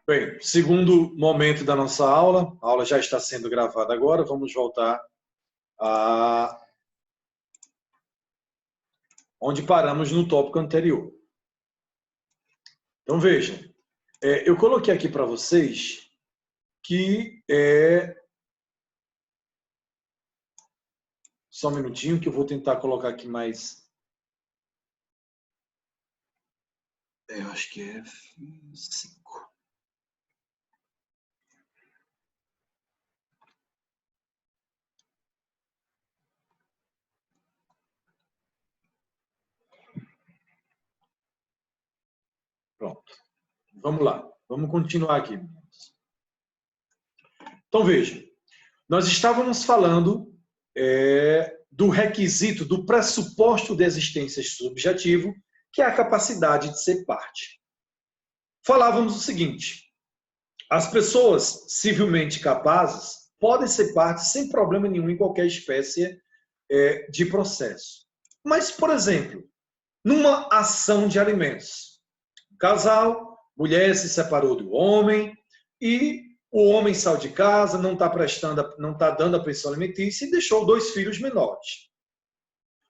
Bem, segundo momento da nossa aula, a aula já está sendo gravada agora, vamos voltar a onde paramos no tópico anterior. Então vejam, eu coloquei aqui para vocês que só um minutinho que eu vou tentar colocar aqui mais. Eu acho que é 5. Pronto. Vamos lá. Vamos continuar aqui. Então vejam, nós estávamos falando do requisito, do pressuposto de existência subjetivo, que é a capacidade de ser parte. Falávamos o seguinte: as pessoas civilmente capazes podem ser parte sem problema nenhum em qualquer espécie de processo. Mas, por exemplo, numa ação de alimentos, casal, mulher se separou do homem e o homem saiu de casa, não está dando a pensão alimentícia e deixou 2 filhos menores.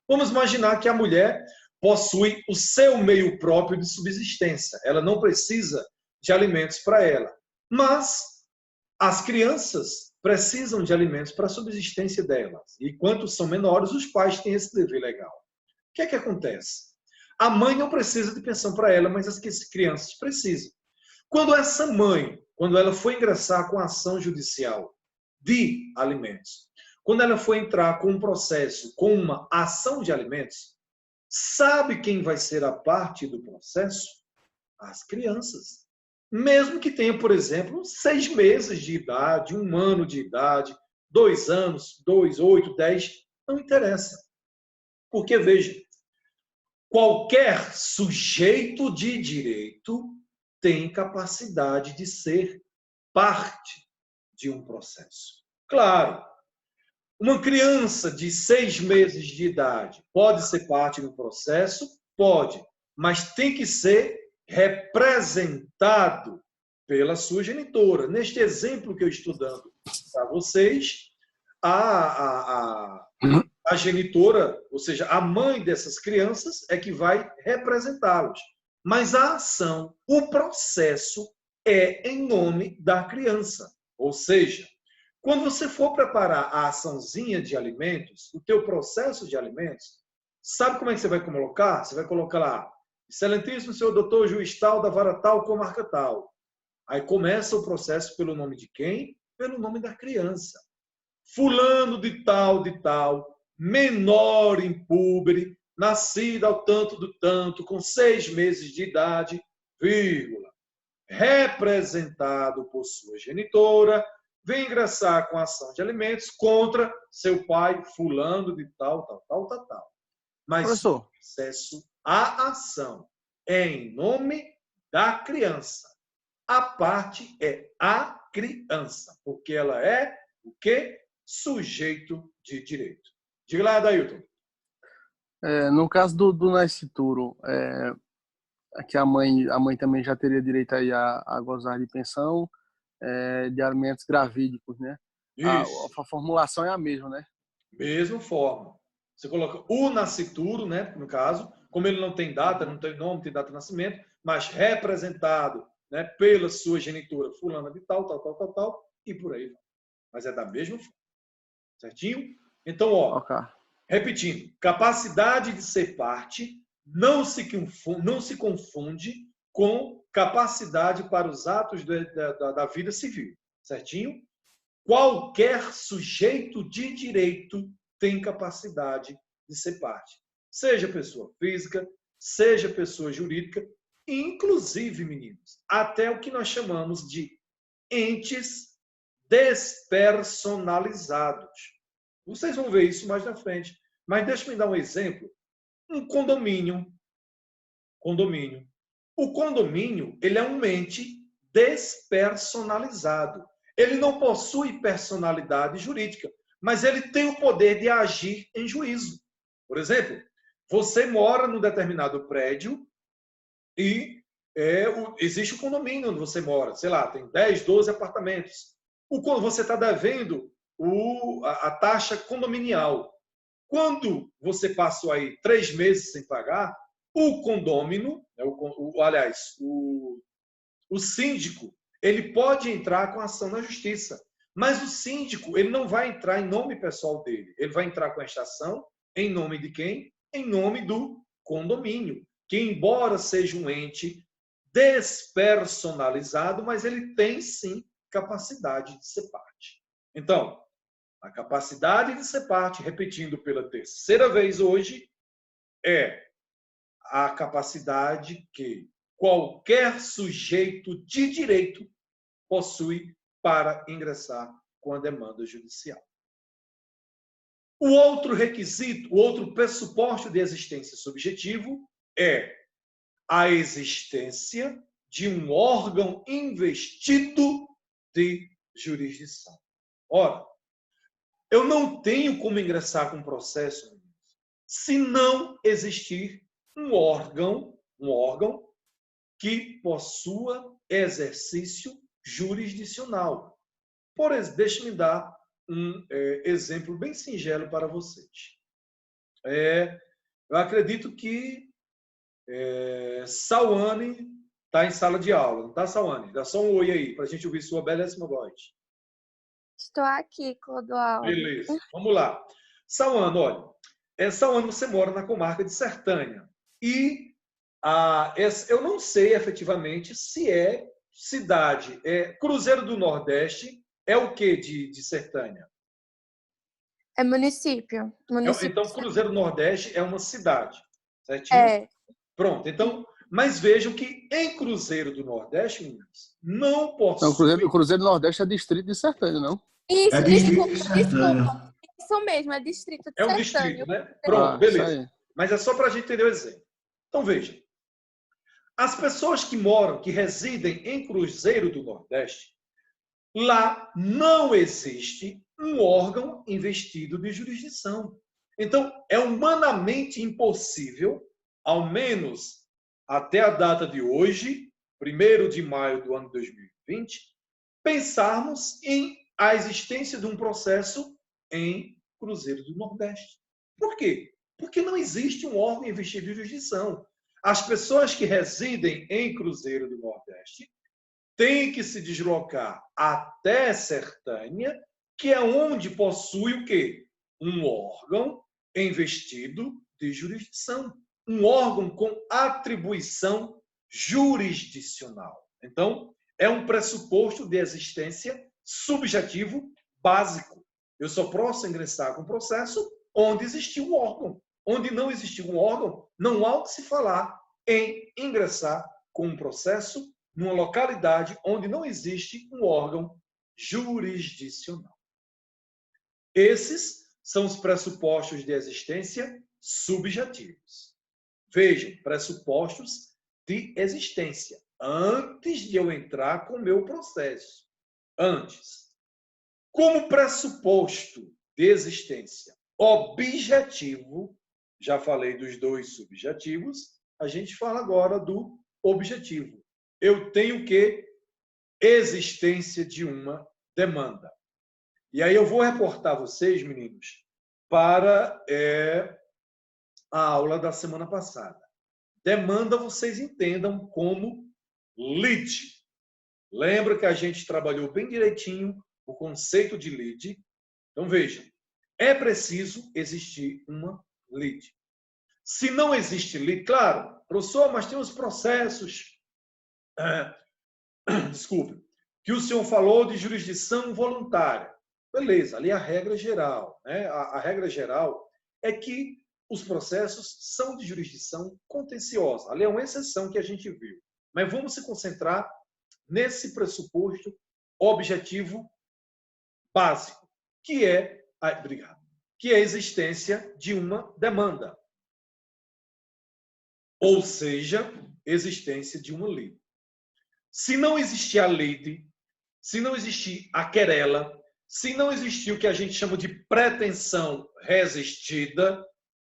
Vamos imaginar que a mulher possui o seu meio próprio de subsistência. Ela não precisa de alimentos para ela. Mas as crianças precisam de alimentos para a subsistência delas. E quanto são menores, os pais têm esse dever legal. O que é que acontece? A mãe não precisa de pensão para ela, mas as crianças precisam. Quando essa mãe, quando ela foi ingressar com a ação judicial de alimentos, quando ela for entrar com um processo, com uma ação de alimentos, sabe quem vai ser a parte do processo? As crianças. Mesmo que tenha, por exemplo, 6 meses de idade, 1 ano de idade, 2 anos, 2, 8, 10, não interessa. Porque, veja, qualquer sujeito de direito tem capacidade de ser parte de um processo. Claro, uma criança de 6 meses de idade pode ser parte do processo? Pode, mas tem que ser representado pela sua genitora. Neste exemplo que eu estou dando para vocês, a genitora, ou seja, a mãe dessas crianças, é que vai representá-los. Mas a ação, o processo é em nome da criança. Ou seja, quando você for preparar a açãozinha de alimentos, o teu processo de alimentos, sabe como é que você vai colocar? Você vai colocar lá, excelentíssimo senhor doutor juiz tal, da vara tal, comarca tal. Aí começa o processo pelo nome de quem? Pelo nome da criança. Fulano de tal, menor impúbere, nascido ao tanto do tanto, com 6 meses de idade, vírgula, representado por sua genitora, vem ingressar com ação de alimentos contra seu pai, fulano de tal. Mas Professor, o processo, a ação é em nome da criança. A parte é a criança, porque ela é o quê? Sujeito de direito. Diga lá, Adailton. no caso do nascituro, que a mãe também já teria direito aí a gozar de pensão de alimentos gravídicos, né? Isso. A formulação é a mesma, né? Mesma forma. Você coloca o nascituro, né, no caso, como ele não tem data, não tem nome, não tem data de nascimento, mas representado, né, pela sua genitora fulana de tal, e por aí vai. Mas é da mesma forma. Certinho? Então, Okay. repetindo, capacidade de ser parte não se confunde com capacidade para os atos da vida civil. Certinho? Qualquer sujeito de direito tem capacidade de ser parte. Seja pessoa física, seja pessoa jurídica, inclusive, meninos, até o que nós chamamos de entes despersonalizados. Vocês vão ver isso mais na frente. Mas deixa-me dar um exemplo. Um condomínio. O condomínio, ele é um ente despersonalizado. Ele não possui personalidade jurídica, mas ele tem o poder de agir em juízo. Por exemplo, você mora num determinado prédio e existe o condomínio onde você mora, sei lá, tem 10, 12 apartamentos. Você está devendo a taxa condominial. Quando você passou aí 3 meses sem pagar, o condômino, aliás, o síndico, ele pode entrar com ação na justiça. Mas o síndico, ele não vai entrar em nome pessoal dele. Ele vai entrar com esta ação em nome de quem? Em nome do condomínio, que embora seja um ente despersonalizado, mas ele tem sim capacidade de ser parte. Então, a capacidade de ser parte, repetindo pela terceira vez hoje, é a capacidade que qualquer sujeito de direito possui para ingressar com a demanda judicial. O outro requisito, o outro pressuposto de existência subjetivo é a existência de um órgão investido de jurisdição. Ora, eu não tenho como ingressar com processo se não existir um órgão que possua exercício jurisdicional. Deixe-me dar um exemplo bem singelo para vocês. Eu acredito que Sauane está em sala de aula, não está, Sauane? Dá só um oi aí, para a gente ouvir sua belíssima voz. Estou aqui, Clodoaldo. Beleza, vamos lá. Sauane, olha, Sauane, você mora na comarca de Sertânia. E eu não sei efetivamente se é cidade. Cruzeiro do Nordeste é o que de Sertânia? É município. Então, Cruzeiro do Nordeste é uma cidade, certinho? Pronto, então, mas vejam que em Cruzeiro do Nordeste, meninas, não possui... Não, Cruzeiro do Nordeste é distrito de Sertânia, não? Isso, desculpa. Isso mesmo, é distrito de Sertânia. É um distrito, né? Pronto, beleza. Mas é só para a gente entender o exemplo. Então, vejam. As pessoas que residem em Cruzeiro do Nordeste, lá não existe um órgão investido de jurisdição. Então, é humanamente impossível, ao menos até a data de hoje, 1º de maio do ano 2020, pensarmos em a existência de um processo em Cruzeiro do Nordeste. Por quê? Porque não existe um órgão investido de jurisdição. As pessoas que residem em Cruzeiro do Nordeste têm que se deslocar até Sertânia, que é onde possui o quê? Um órgão investido de jurisdição. Um órgão com atribuição jurisdicional. Então, é um pressuposto de existência subjetivo básico. Eu só posso ingressar com o processo onde existiu um órgão. Onde não existiu um órgão, não há o que se falar em ingressar com um processo numa localidade onde não existe um órgão jurisdicional. Esses são os pressupostos de existência subjetivos. Vejam, pressupostos de existência, antes de eu entrar com o meu processo. Antes. Como pressuposto de existência objetivo, já falei dos dois subjetivos, a gente fala agora do objetivo. Eu tenho que existência de uma demanda. E aí eu vou reportar vocês, meninos, para a aula da semana passada. Demanda, vocês entendam como lead. Lembra que a gente trabalhou bem direitinho o conceito de lead? Então, vejam, é preciso existir uma lead. Se não existe lead, claro, professor, mas tem os processos, desculpe, que o senhor falou de jurisdição voluntária. Beleza, ali é a regra geral. Né? A regra geral é que os processos são de jurisdição contenciosa. Ali é uma exceção que a gente viu. Mas vamos se concentrar nesse pressuposto objetivo básico, que é a existência de uma demanda. Ou seja, existência de uma lei. Se não existir a lei, se não existir a querela, se não existir o que a gente chama de pretensão resistida,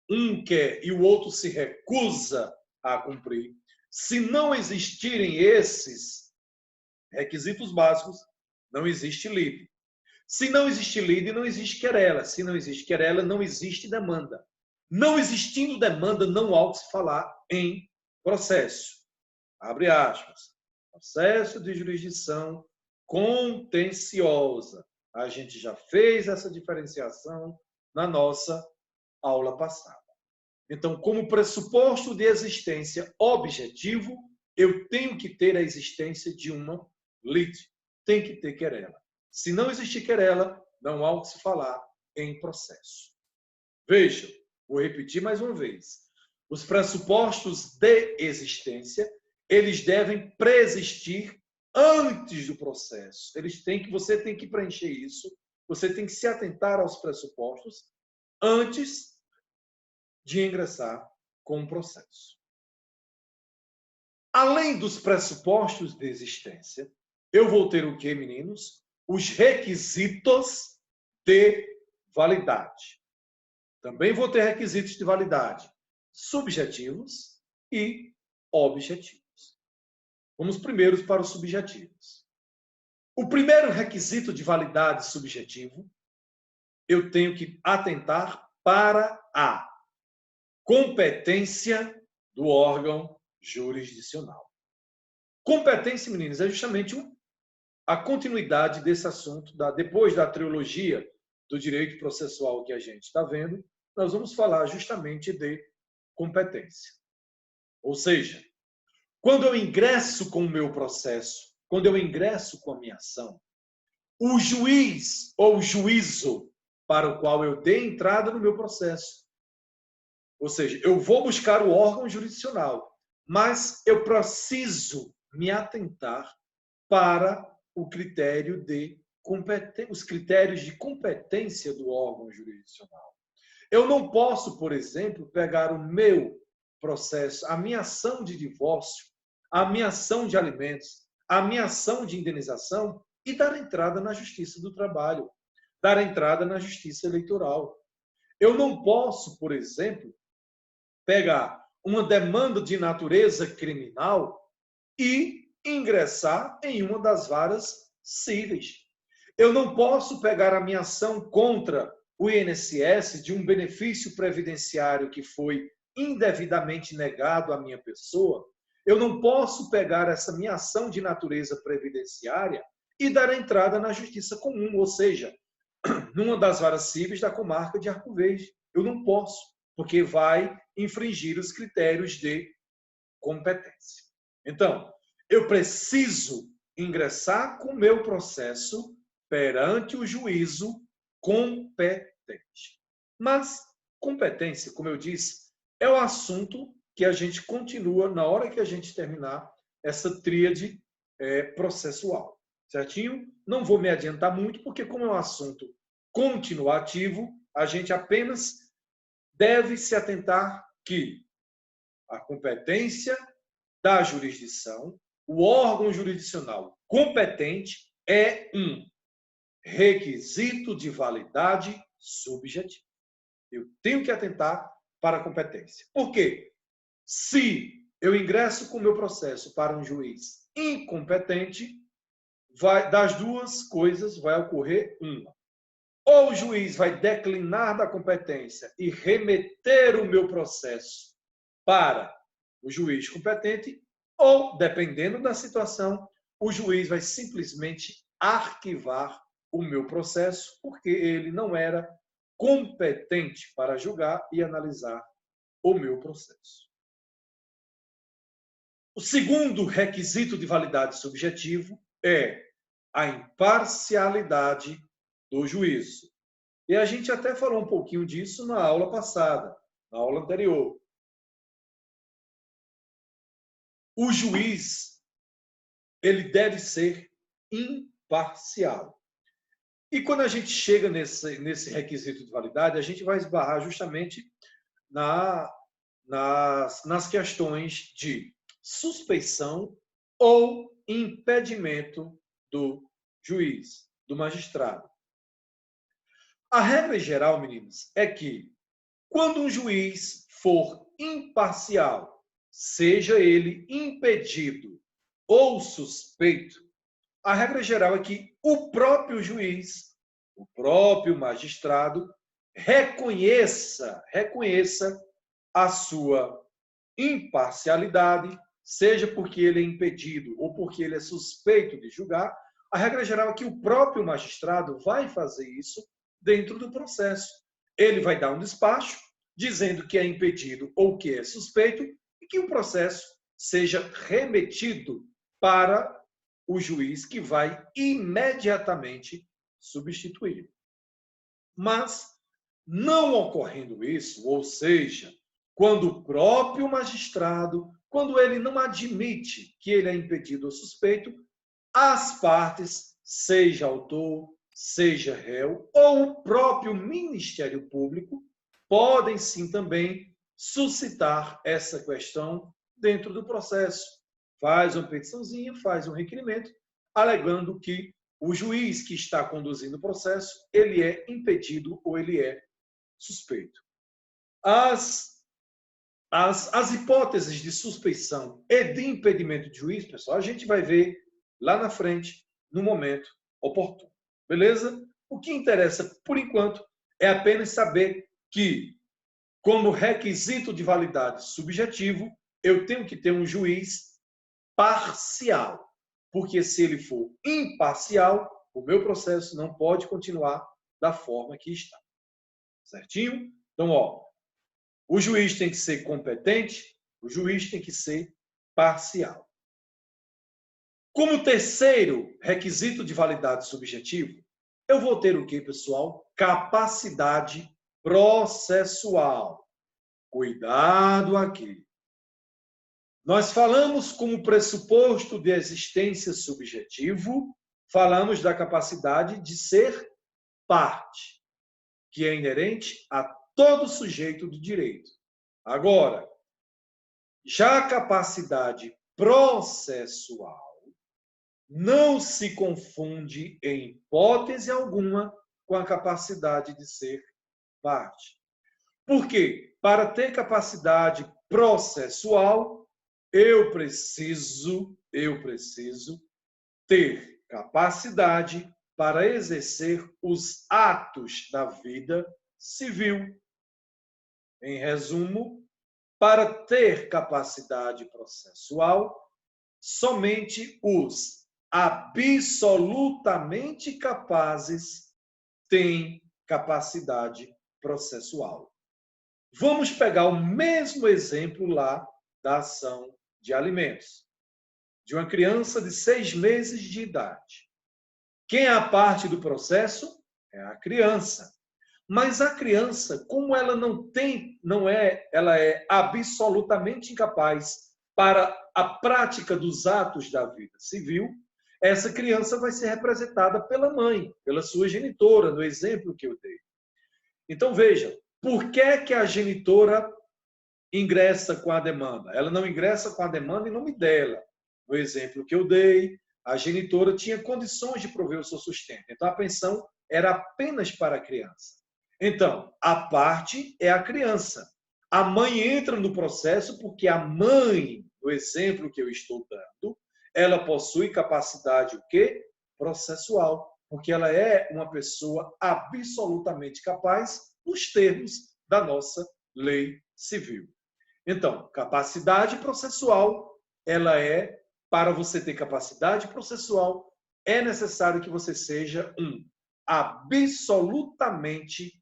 um quer e o outro se recusa a cumprir, Se não existirem esses requisitos básicos, não existe lide. Se não existe lide, não existe querela. Se não existe querela, não existe demanda. Não existindo demanda, não há o que se falar em processo. Abre aspas. Processo de jurisdição contenciosa. A gente já fez essa diferenciação na nossa aula passada. Então, como pressuposto de existência objetivo, eu tenho que ter a existência de uma lide. Tem que ter querela. Se não existir querela, não há o que se falar em processo. Veja, vou repetir mais uma vez. Os pressupostos de existência, eles devem preexistir antes do processo. Você tem que preencher isso, você tem que se atentar aos pressupostos antes de ingressar com o processo. Além dos pressupostos de existência, eu vou ter o quê, meninos? Os requisitos de validade. Também vou ter requisitos de validade subjetivos e objetivos. Vamos primeiro para os subjetivos. O primeiro requisito de validade subjetivo, eu tenho que atentar para a competência do órgão jurisdicional. Competência, meninos, é justamente a continuidade desse assunto, depois da trilogia do direito processual que a gente está vendo, nós vamos falar justamente de competência. Ou seja, quando eu ingresso com o meu processo, quando eu ingresso com a minha ação, o juiz ou juízo para o qual eu dei entrada no meu processo, ou seja, eu vou buscar o órgão jurisdicional, mas eu preciso me atentar para o critério os critérios de competência do órgão jurisdicional. Eu não posso, por exemplo, pegar o meu processo, a minha ação de divórcio, a minha ação de alimentos, a minha ação de indenização e dar entrada na Justiça do Trabalho, dar entrada na Justiça Eleitoral. Eu não posso, por exemplo, pegar uma demanda de natureza criminal e ingressar em uma das varas cíveis. Eu não posso pegar a minha ação contra o INSS de um benefício previdenciário que foi indevidamente negado à minha pessoa. Eu não posso pegar essa minha ação de natureza previdenciária e dar entrada na justiça comum, ou seja, numa das varas cíveis da comarca de Arco Verde. Eu não posso, porque vai infringir os critérios de competência. Então, eu preciso ingressar com o meu processo perante o juízo competente. Mas competência, como eu disse, é o assunto que a gente continua na hora que a gente terminar essa tríade processual. Certinho? Não vou me adiantar muito, porque como é um assunto continuativo, a gente apenas deve se atentar que a competência da jurisdição, o órgão jurisdicional competente é um requisito de validade subjetiva. Eu tenho que atentar para a competência. Por quê? Se eu ingresso com o meu processo para um juiz incompetente, das duas coisas vai ocorrer uma. Ou o juiz vai declinar da competência e remeter o meu processo para o juiz competente, ou, dependendo da situação, o juiz vai simplesmente arquivar o meu processo, porque ele não era competente para julgar e analisar o meu processo. O segundo requisito de validade subjetivo é a imparcialidade do juízo. E a gente até falou um pouquinho disso na aula passada, na aula anterior. O juiz, ele deve ser imparcial. E quando a gente chega nesse requisito de validade, a gente vai esbarrar justamente nas questões de suspeição ou impedimento do juiz, do magistrado. A regra geral, meninos, é que quando um juiz for imparcial, seja ele impedido ou suspeito, a regra geral é que o próprio juiz, o próprio magistrado, reconheça a sua imparcialidade, seja porque ele é impedido ou porque ele é suspeito de julgar. A regra geral é que o próprio magistrado vai fazer isso dentro do processo. Ele vai dar um despacho dizendo que é impedido ou que é suspeito e que o processo seja remetido para o juiz, que vai imediatamente substituí-lo. Mas, não ocorrendo isso, ou seja, quando o próprio magistrado, quando ele não admite que ele é impedido ou suspeito, as partes, seja autor, seja réu, ou o próprio Ministério Público, podem sim também suscitar essa questão dentro do processo. Faz uma petiçãozinha, faz um requerimento, alegando que o juiz que está conduzindo o processo, ele é impedido ou ele é suspeito. As hipóteses de suspeição e de impedimento de juiz, pessoal, a gente vai ver lá na frente, no momento oportuno. Beleza? O que interessa, por enquanto, é apenas saber que, como requisito de validade subjetivo, eu tenho que ter um juiz parcial. Porque se ele for imparcial, o meu processo não pode continuar da forma que está. Certinho? Então, o juiz tem que ser competente, o juiz tem que ser parcial. Como terceiro requisito de validade subjetivo, eu vou ter o quê, pessoal? Capacidade processual. Cuidado aqui. Nós falamos como pressuposto de existência subjetivo, falamos da capacidade de ser parte, que é inerente a todo sujeito do direito. Agora, já a capacidade processual não se confunde em hipótese alguma com a capacidade de ser parte. Por quê? Para ter capacidade processual, eu preciso ter capacidade para exercer os atos da vida civil. Em resumo, para ter capacidade processual, somente os absolutamente capazes têm capacidade processual. Vamos pegar o mesmo exemplo lá da ação de alimentos, de uma criança de 6 meses de idade. Quem é a parte do processo? É a criança. Mas a criança, como ela ela é absolutamente incapaz para a prática dos atos da vida civil, essa criança vai ser representada pela mãe, pela sua genitora, no exemplo que eu dei. Então, veja, por que a genitora ingressa com a demanda? Ela não ingressa com a demanda em nome dela. No exemplo que eu dei, a genitora tinha condições de prover o seu sustento. Então, a pensão era apenas para a criança. Então, a parte é a criança. A mãe entra no processo porque a mãe, no exemplo que eu estou dando, ela possui capacidade o quê? Processual. Porque ela é uma pessoa absolutamente capaz nos termos da nossa lei civil. Então, capacidade processual, ela é, para você ter capacidade processual, é necessário que você seja um absolutamente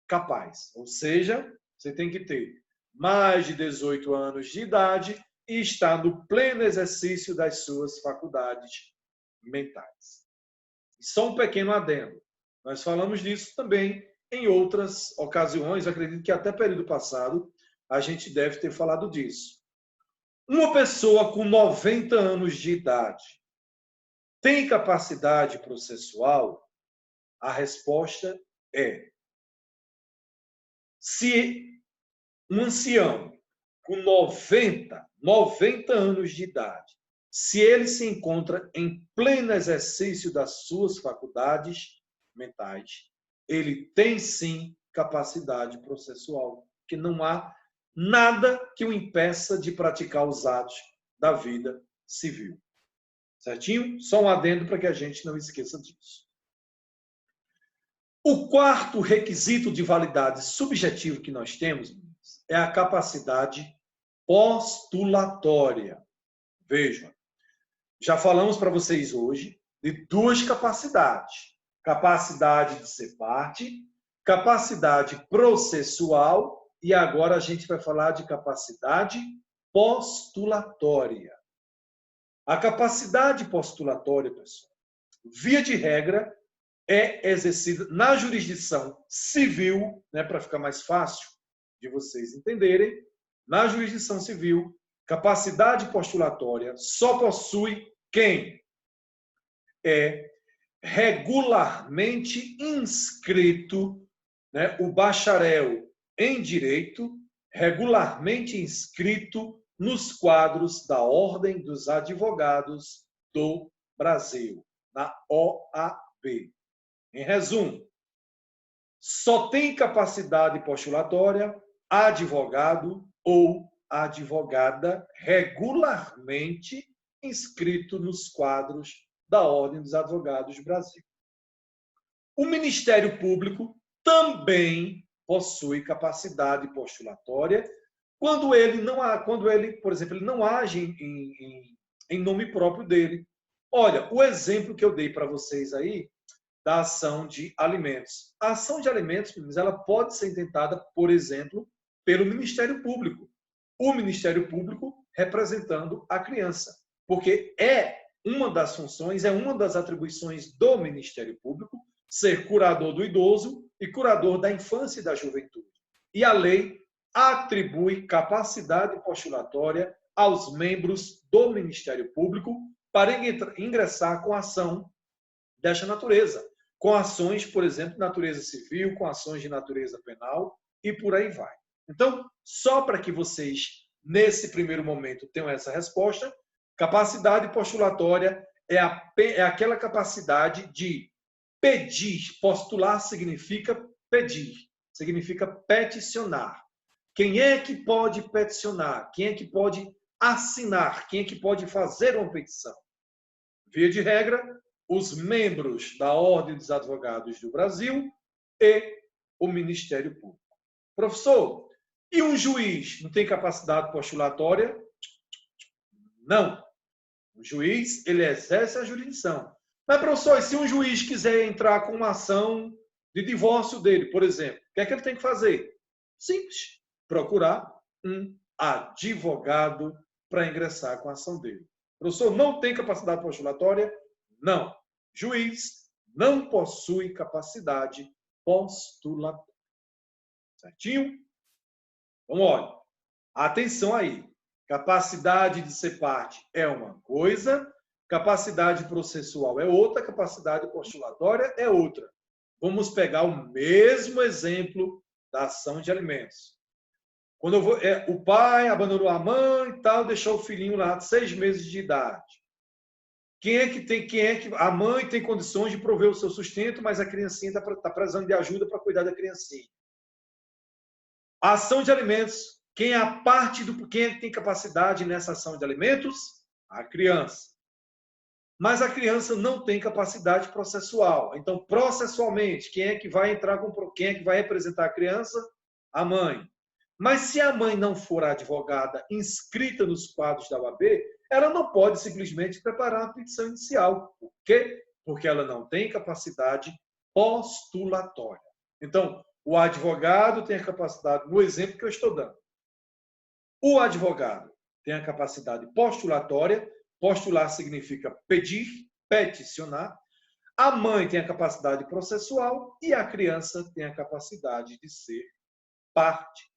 capaz. Ou seja, você tem que ter mais de 18 anos de idade e estar no pleno exercício das suas faculdades mentais. Só um pequeno adendo. Nós falamos disso também em outras ocasiões, acredito que até período passado, a gente deve ter falado disso. Uma pessoa com 90 anos de idade tem capacidade processual? A resposta é: se um ancião com 90 anos de idade, se ele se encontra em pleno exercício das suas faculdades mentais, ele tem sim capacidade processual, que não há nada que o impeça de praticar os atos da vida civil. Certinho? Só um adendo para que a gente não esqueça disso. O quarto requisito de validade subjetivo que nós temos é a capacidade postulatória. Vejam, já falamos para vocês hoje de duas capacidades. Capacidade de ser parte, capacidade processual, e agora a gente vai falar de capacidade postulatória. A capacidade postulatória, pessoal, via de regra, é exercida na jurisdição civil, né, para ficar mais fácil de vocês entenderem, na jurisdição civil, capacidade postulatória só possui quem é regularmente inscrito, né, o bacharel em direito, regularmente inscrito nos quadros da Ordem dos Advogados do Brasil, na OAB. Em resumo, só tem capacidade postulatória advogado ou advogada regularmente inscrito nos quadros da Ordem dos Advogados do Brasil. O Ministério Público também possui capacidade postulatória quando ele, por exemplo, ele não age em nome próprio dele. Olha, o exemplo que eu dei para vocês aí da ação de alimentos. A ação de alimentos, ela pode ser intentada, por exemplo, pelo Ministério Público. O Ministério Público representando a criança, porque é uma das funções, é uma das atribuições do Ministério Público ser curador do idoso e curador da infância e da juventude. E a lei atribui capacidade postulatória aos membros do Ministério Público para ingressar com ação desta natureza, com ações, por exemplo, de natureza civil, com ações de natureza penal e por aí vai. Então, só para que vocês, nesse primeiro momento, tenham essa resposta, capacidade postulatória é aquela capacidade de pedir. Postular significa pedir, significa peticionar. Quem é que pode peticionar? Quem é que pode assinar? Quem é que pode fazer uma petição? Via de regra, os membros da Ordem dos Advogados do Brasil e o Ministério Público. Professor, e um juiz não tem capacidade postulatória? Não. O juiz, ele exerce a jurisdição. Mas, professor, e se um juiz quiser entrar com uma ação de divórcio dele, por exemplo, o que é que ele tem que fazer? Simples. Procurar um advogado para ingressar com a ação dele. Professor, não tem capacidade postulatória? Não. Juiz não possui capacidade postulatória. Certinho? Então, olha, atenção aí. Capacidade de ser parte é uma coisa, capacidade processual é outra, capacidade postulatória é outra. Vamos pegar o mesmo exemplo da ação de alimentos. Quando o pai abandonou a mãe e tal, deixou o filhinho lá de 6 meses de idade. A mãe tem condições de prover o seu sustento, mas a criancinha está precisando de ajuda para cuidar da criancinha. A ação de alimentos, quem é que tem capacidade nessa ação de alimentos? A criança. Mas a criança não tem capacidade processual. Então, processualmente, quem é que vai representar a criança? A mãe. Mas se a mãe não for a advogada inscrita nos quadros da OAB, ela não pode simplesmente preparar a petição inicial. Por quê? Porque ela não tem capacidade postulatória. Então, o advogado tem a capacidade, no exemplo que eu estou dando. O advogado tem a capacidade postulatória. Postular significa pedir, peticionar. A mãe tem a capacidade processual e a criança tem a capacidade de ser parte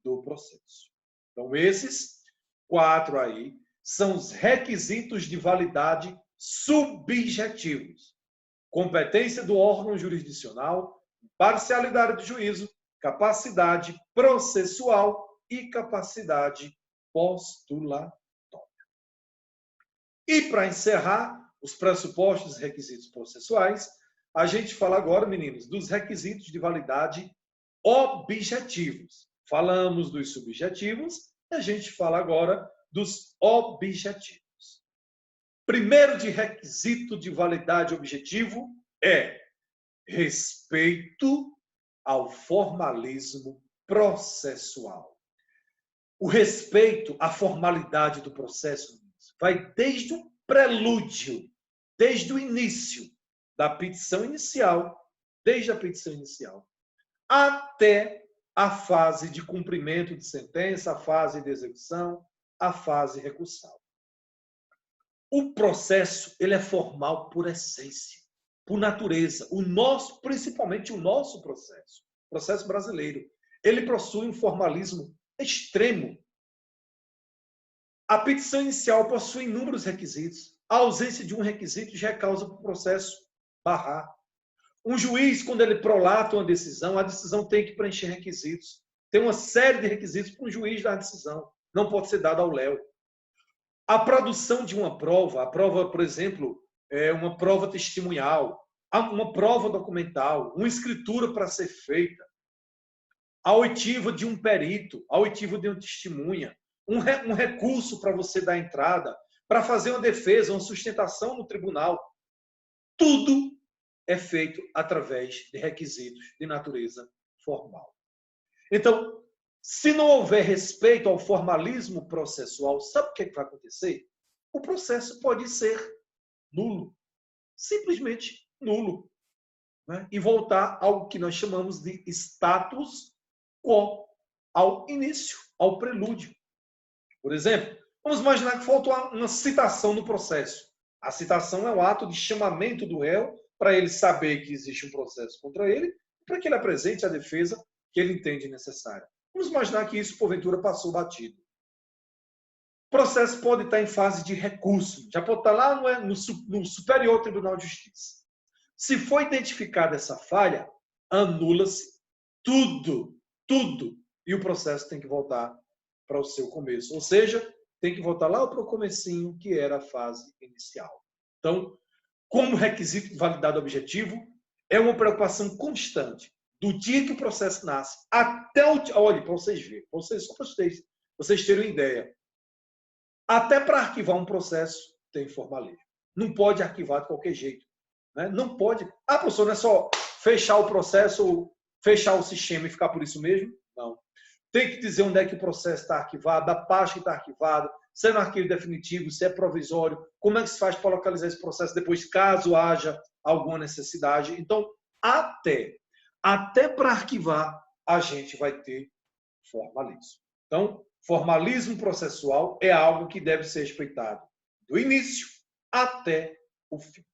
do processo. Então, esses 4 aí são os requisitos de validade subjetivos. Competência do órgão jurisdicional, parcialidade do juízo, capacidade processual e capacidade postulatória. E, para encerrar os pressupostos e requisitos processuais, a gente fala agora, meninos, dos requisitos de validade objetivos. Falamos dos subjetivos e a gente fala agora dos objetivos. Primeiro de requisito de validade objetivo é respeito ao formalismo processual. O respeito à formalidade do processo vai desde o prelúdio, desde o início da petição inicial, desde a petição inicial, até a fase de cumprimento de sentença, a fase de execução, a fase recursal. O processo, ele é formal por essência, por natureza. O nosso, principalmente o nosso processo, o processo brasileiro, ele possui um formalismo extremo. A petição inicial possui inúmeros requisitos. A ausência de um requisito já é causa para o processo barrar. Um juiz, quando ele prolata uma decisão, a decisão tem que preencher requisitos. Tem uma série de requisitos para um juiz dar a decisão. Não pode ser dada ao léu. A produção de uma prova, a prova, por exemplo, é uma prova testemunhal, uma prova documental, uma escritura para ser feita, a oitiva de um perito, a oitiva de uma testemunha, um recurso para você dar entrada, para fazer uma defesa, uma sustentação no tribunal. Tudo é feito através de requisitos de natureza formal. Então, se não houver respeito ao formalismo processual, sabe o que vai acontecer? O processo pode ser nulo, simplesmente nulo, né? E voltar ao que nós chamamos de status quo, ao início, ao prelúdio. Por exemplo, vamos imaginar que faltou uma citação no processo. A citação é o ato de chamamento do réu para ele saber que existe um processo contra ele, para que ele apresente a defesa que ele entende necessária. Vamos imaginar que isso, porventura, passou batido. O processo pode estar em fase de recurso, já pode estar lá no Superior Tribunal de Justiça. Se for identificada essa falha, anula-se tudo, e o processo tem que voltar para o seu começo. Ou seja, tem que voltar lá para o comecinho, que era a fase inicial. Então, como requisito de validade objetivo, é uma preocupação constante. Do dia que o processo nasce até o... Olha, para vocês verem, só para vocês terem uma ideia. Até para arquivar um processo, tem formalismo. Não pode arquivar de qualquer jeito. Né? Não pode... Ah, professor, não é só fechar o processo ou fechar o sistema e ficar por isso mesmo? Não. Tem que dizer onde é que o processo está arquivado, a pasta que está arquivada, se é no arquivo definitivo, se é provisório, como é que se faz para localizar esse processo depois, caso haja alguma necessidade. Então, até para arquivar, a gente vai ter formalismo. Então, formalismo processual é algo que deve ser respeitado do início até o fim.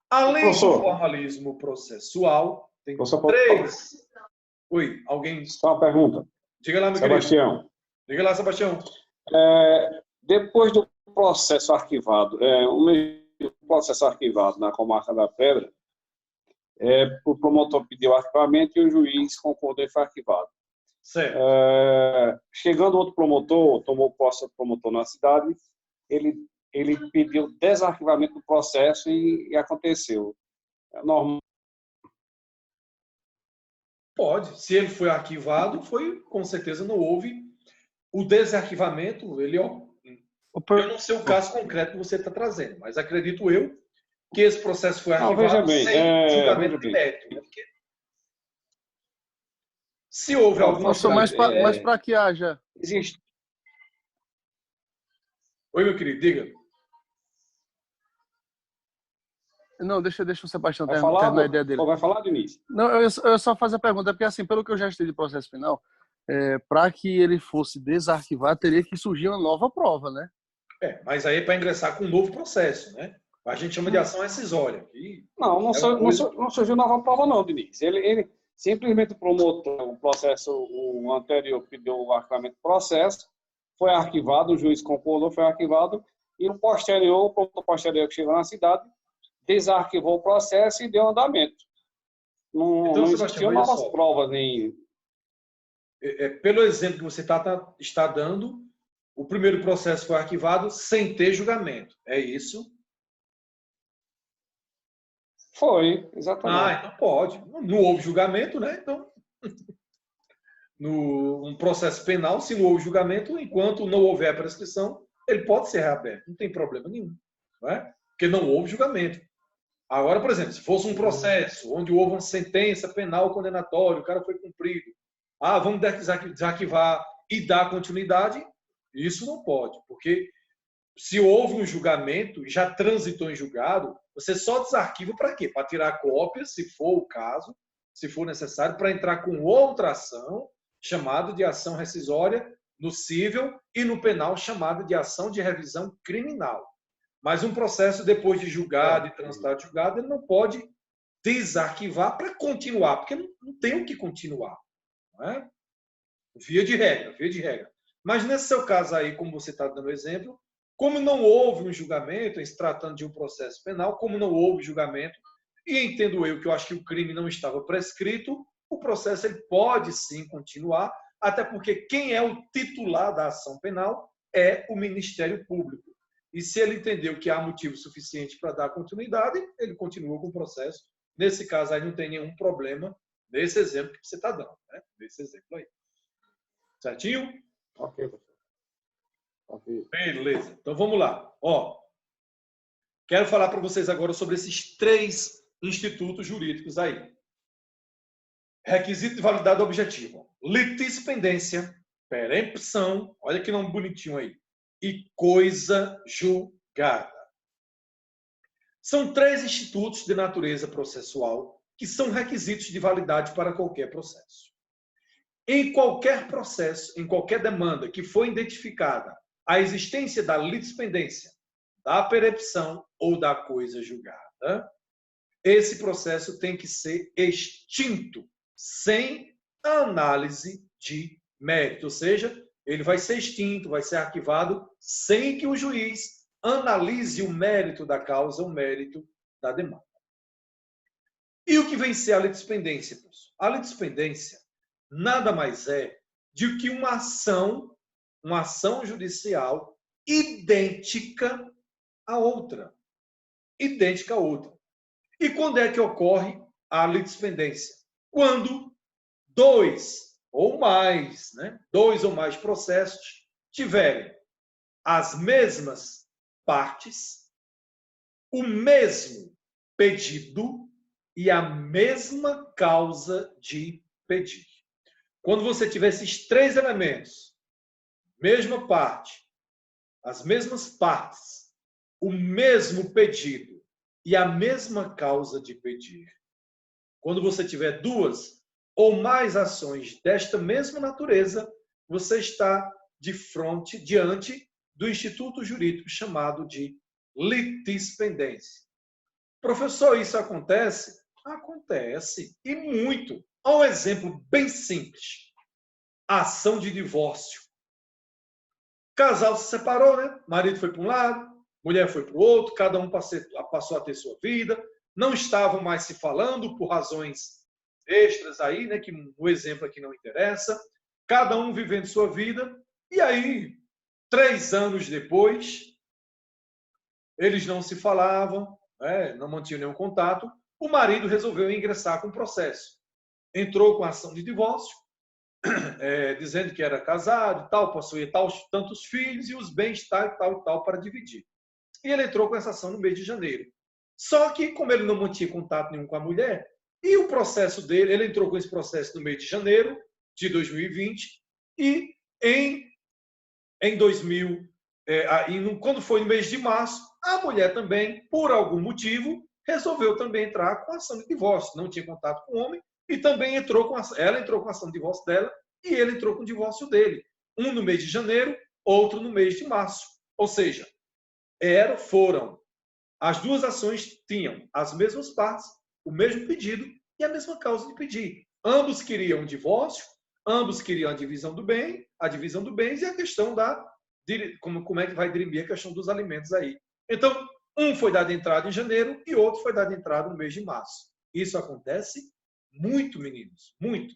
Além do formalismo processual, tem três... Oi, alguém... Só uma pergunta. Diga lá, meu Sebastião. querido. Diga lá, Sebastião. Depois do processo arquivado, na Comarca da Pedra, o promotor pediu arquivamento e o juiz concordou e foi arquivado. Certo. Chegando outro promotor, tomou posse do promotor na cidade, ele pediu desarquivamento do processo e aconteceu. É normal. Pode. Se ele foi arquivado, com certeza não houve o desarquivamento. Eu não sei o caso concreto que você está trazendo, mas acredito eu que esse processo foi arquivado sem julgamento de mérito. Né? Porque se houve alguma... Mas para que haja... Existe. Oi, meu querido, diga. Não, deixa o Sebastião terminar a ideia dele. Vai falar, Diniz? Não, eu só faço a pergunta, porque assim, pelo que eu já estudei de processo penal, para que ele fosse desarquivar, teria que surgir uma nova prova, né? Mas aí é para ingressar com um novo processo, né? A gente chama de ação rescisória. Não surgiu nova prova não, Diniz. Ele simplesmente o promotor, o anterior pediu o arquivamento do processo, foi arquivado, o juiz concordou, foi arquivado, e o promotor posterior que chegou na cidade, desarquivou o processo e deu andamento. Não existiam novas provas nem... Pelo exemplo que você está dando, o primeiro processo foi arquivado sem ter julgamento. É isso? Foi, exatamente. Então pode. Não houve julgamento, né? Então um processo penal, se não houve julgamento, enquanto não houver prescrição, ele pode ser reaberto, não tem problema nenhum, não é? Porque não houve julgamento. Agora, por exemplo, se fosse um processo onde houve uma sentença penal condenatória, o cara foi cumprido, vamos desarquivar e dar continuidade, isso não pode, porque se houve um julgamento, já transitou em julgado, você só desarquiva para quê? Para tirar cópias, se for o caso, se for necessário, para entrar com outra ação, chamada de ação rescisória, no cível e no penal, chamada de ação de revisão criminal. Mas um processo, depois de julgado e transitado de julgado, ele não pode desarquivar para continuar, porque não tem o que continuar. Não é? Via de regra. Mas nesse seu caso aí, como você está dando exemplo, como não houve um julgamento, em se tratando de um processo penal, como não houve julgamento, e entendo eu que eu acho que o crime não estava prescrito, o processo ele pode sim continuar, até porque quem é o titular da ação penal é o Ministério Público. E se ele entendeu que há motivo suficiente para dar continuidade, ele continua com o processo. Nesse caso aí não tem nenhum problema, nesse exemplo que você está dando, né? Nesse exemplo aí. Certinho? Ok, professor. Ok. Beleza. Então vamos lá. Quero falar para vocês agora sobre esses 3 institutos jurídicos aí. Requisito de validade objetiva. Litispendência, perempção, olha que nome bonitinho aí, e coisa julgada. São 3 institutos de natureza processual que são requisitos de validade para qualquer processo. Em qualquer processo, em qualquer demanda que for identificada a existência da litispendência, da perempção ou da coisa julgada, esse processo tem que ser extinto, sem análise de mérito. Ou seja, ele vai ser extinto, vai ser arquivado, sem que o juiz analise o mérito da causa, o mérito da demanda. E o que vem ser a litispendência, professor? A litispendência nada mais é do que uma ação judicial idêntica à outra. Idêntica à outra. E quando é que ocorre a litispendência? Quando 2 ou mais processos tiverem as mesmas partes, o mesmo pedido e a mesma causa de pedido. Quando você tiver esses 3 elementos, mesma parte, as mesmas partes, o mesmo pedido e a mesma causa de pedir. Quando você tiver 2 ou mais ações desta mesma natureza, você está diante do instituto jurídico chamado de litispendência. Professor, isso acontece? Acontece, e muito. Há um exemplo bem simples. Ação de divórcio. Casal se separou, né? Marido foi para um lado, mulher foi para o outro, cada um passou a ter sua vida, não estavam mais se falando por razões extras aí, né? Que o exemplo aqui não interessa. Cada um vivendo sua vida, e aí, 3 anos depois, eles não se falavam, né? Não mantinham nenhum contato. O marido resolveu ingressar com o processo. Entrou com a ação de divórcio, dizendo que era casado e tal, possuía tantos filhos e os bens tal e tal para dividir. E ele entrou com essa ação no mês de janeiro. Só que, como ele não mantinha contato nenhum com a mulher, e o processo dele, ele entrou com esse processo no mês de janeiro de 2020, e quando foi no mês de março, a mulher também, por algum motivo, resolveu também entrar com a ação de divórcio. Não tinha contato com o homem, e também ela entrou com a ação de divórcio dela e ele entrou com o divórcio dele. Um no mês de janeiro, outro no mês de março. Ou seja, as 2 ações tinham as mesmas partes, o mesmo pedido e a mesma causa de pedir. Ambos queriam um divórcio, ambos queriam a divisão do bens e a questão como é que vai dirimir a questão dos alimentos aí. Então, um foi dado entrada em janeiro e outro foi dado entrada no mês de março. Isso acontece muito, meninos, muito,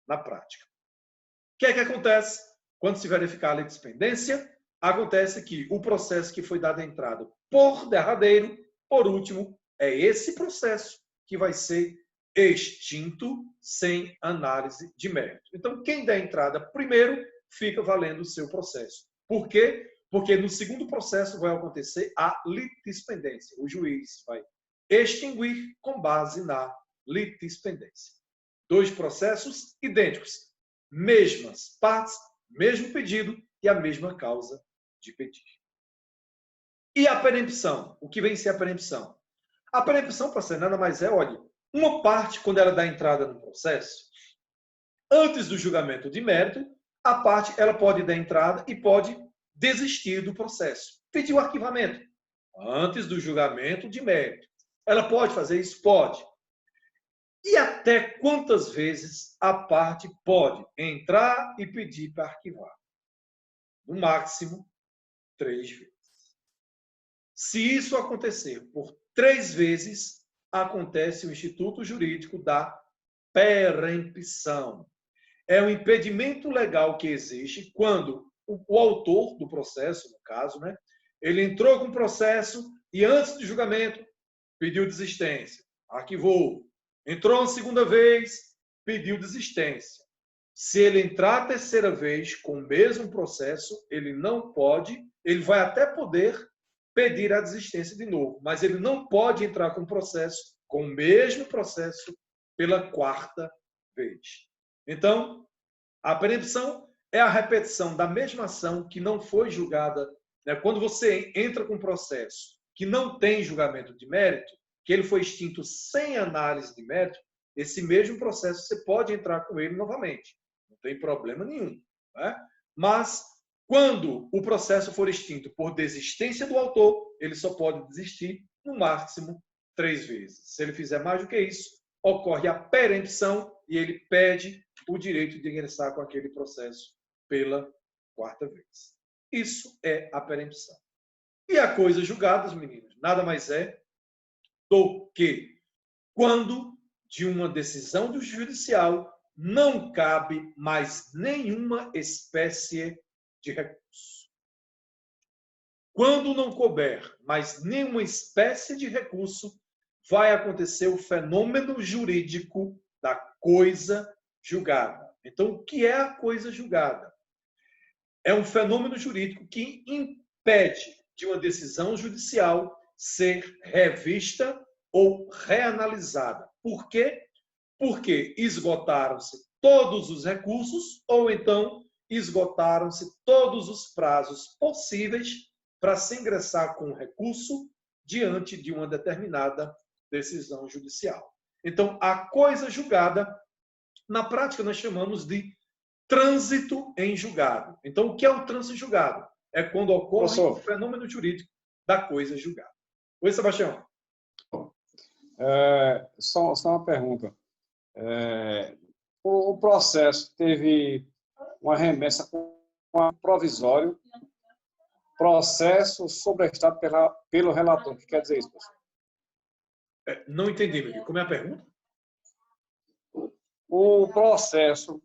na prática. O que é que acontece quando se verificar a litispendência? Acontece que o processo que foi dado entrada por derradeiro, por último, é esse processo que vai ser extinto sem análise de mérito. Então, quem der entrada primeiro fica valendo o seu processo. Por quê? Porque no segundo processo vai acontecer a litispendência. O juiz vai extinguir com base na litispendência. 2 processos idênticos, mesmas partes, mesmo pedido e a mesma causa de pedir. E a perempção? O que vem ser a perempção? A perempção, para ser nada mais é, olha, uma parte, quando ela dá entrada no processo, antes do julgamento de mérito, a parte ela pode dar entrada e pode desistir do processo. Pedir o arquivamento antes do julgamento de mérito. Ela pode fazer isso? Pode. E até quantas vezes a parte pode entrar e pedir para arquivar? No máximo, 3 vezes. Se isso acontecer por 3 vezes, acontece o Instituto Jurídico da perempção. É um impedimento legal que existe quando o autor do processo, no caso, né, ele entrou com o processo e antes do julgamento pediu desistência, arquivou. Entrou uma segunda vez, pediu desistência. Se ele entrar a terceira vez com o mesmo processo, ele não pode, ele vai até poder pedir a desistência de novo, mas ele não pode entrar com o processo, com o mesmo processo, pela 4ª vez. Então, a perempção é a repetição da mesma ação que não foi julgada. Né? Quando você entra com um processo que não tem julgamento de mérito, que ele foi extinto sem análise de mérito, esse mesmo processo você pode entrar com ele novamente. Não tem problema nenhum. Né? Mas, quando o processo for extinto por desistência do autor, ele só pode desistir no máximo 3 vezes. Se ele fizer mais do que isso, ocorre a perempção e ele pede o direito de ingressar com aquele processo pela 4ª vez. Isso é a perempção. E a coisa julgada, meninos, nada mais é do que quando de uma decisão do judicial não cabe mais nenhuma espécie de recurso. Quando não couber mais nenhuma espécie de recurso, vai acontecer o fenômeno jurídico da coisa julgada. Então, o que é a coisa julgada? É um fenômeno jurídico que impede de uma decisão judicial ser revista ou reanalisada. Por quê? Porque esgotaram-se todos os recursos ou então esgotaram-se todos os prazos possíveis para se ingressar com o recurso diante de uma determinada decisão judicial. Então, a coisa julgada, na prática, nós chamamos de trânsito em julgado. Então, o que é o trânsito em julgado? É quando ocorre o fenômeno jurídico da coisa julgada. Oi, Sebastião. Só uma pergunta. O processo teve uma remessa com um provisório, processo sobrestado pelo relator. O que quer dizer isso, professor? Não entendi, meu. Como é a pergunta? O processo